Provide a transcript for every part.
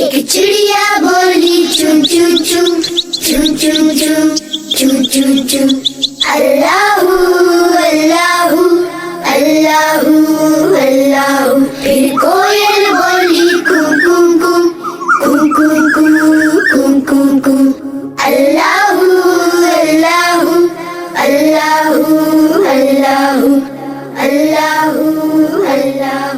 ایک چڑیا بولی چون چون چون چون چون چون چون چون چون اللہ اللہ اللہ اللہ. پھر کوئل بولی کوں کوں کوں کوں کوں کوں کوں کوں کوں اللہ اللہ اللہ اللہ اللہ اللہ.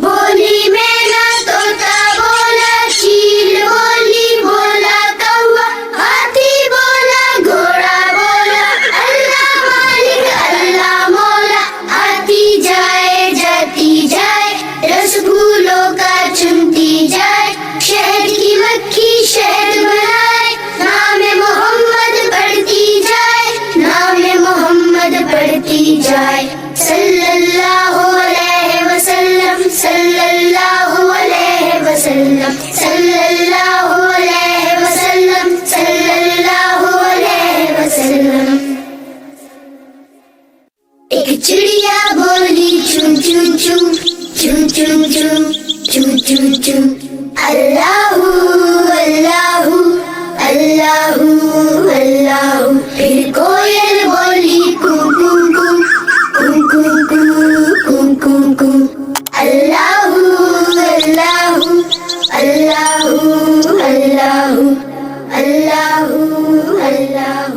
بولی مینا طوطا بولا چیل بولی بولا کوا ہاتھی بولا گھوڑا بولا اللہ مالک اللہ مولا. آتی جائے جاتی جائے رس پھولوں کا چنتی جائے شہد کی مکھی شہد بنائے نام محمد پڑھتی جائے نام محمد پڑھتی جائے. صلی اللہ علیہ وسلم صلی اللہ علیہ وسلم صلی اللہ علیہ وسلم صلی اللہ علیہ وسلم. ایک چڑیا بولی چون چون چون چون چون چون چون چون چون اللہ اللہ اللہ اللہ. پھر کوئل بولی کوں کوں کوں کوں کوں کوں کوں کوں اللہ اللہ اللہ اللہ اللہ اللہ.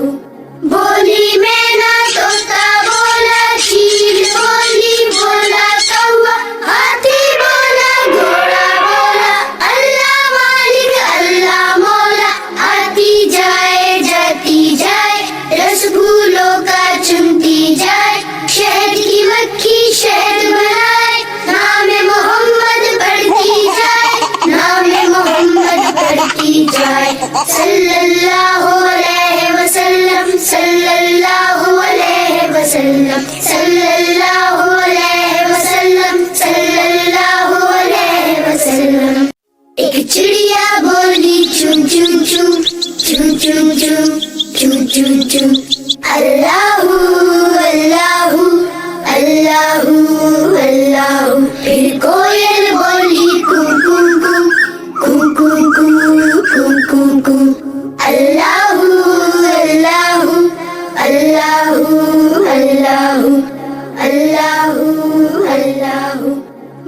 بولی مینا طوطا بولا چیل بولی بولا کوا ہاتھی بولا گھوڑا بولا اللہ مالک اللہ مولا. آتی جائے جاتی جائے رس پھولوں کا چنتی جائے شہد کی مکھی شہد بنائے نام محمد پڑھتی جائے نام محمد پڑھتی جائے. صلی اللہ علیہ وسلم صلی اللہ علیہ وسلم صلی اللہ علیہ وسلم صلی اللہ علیہ وسلم. ایک چڑیا بولی چون چون چون چون چون چون چون چون چون اللہ اللہ اللہ اللہ. پھر کوئل بولی کوں کوں کوں کوں کوں کوں کوں کوں کوں اللہ اللہ اللہ اللہ اللہ اللہ.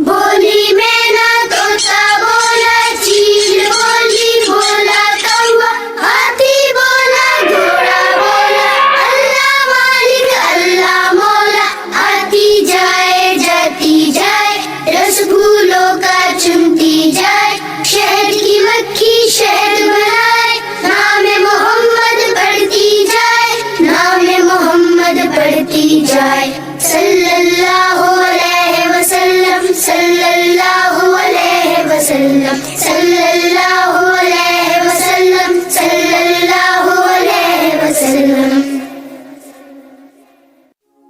بولی مینا طوطا بولا چیل بولی بولا کوا ہاتھی بولا گھوڑا بولا اللہ مالک اللہ مولا. آتی جائے جاتی جائے رس پھولوں کا چنتی جائے شہد کی مکھی شہد بنائے نام محمد پڑھتی جائے نام محمد پڑھتی جائے. صلی اللہ علیہ وسلم صلی اللہ علیہ وسلم صلی اللہ علیہ وسلم صلی اللہ علیہ وسلم.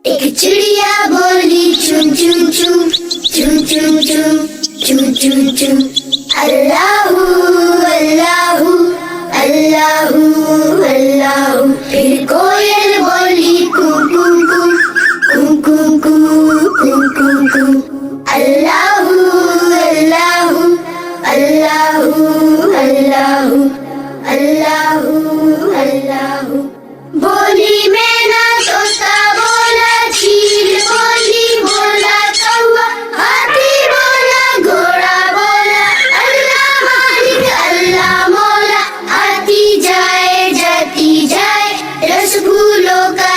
ایک چڑیا بولی چون چون چون چون چون چون چون چون چون اللہ اللہ اللہ اللہ. پھر کوئل بولی کوں کوں کوں کوں کوں کوں کوں کوں کوں اللہ اللہ اللہ اللہ اللہ اللہ. بولی مینا طوطا بولا چیل بولی بولا کوا ہاتھی بولا گھوڑا بولا اللہ مالک اللہ مولا. آتی جائے جاتی جائے رس پھولوں کا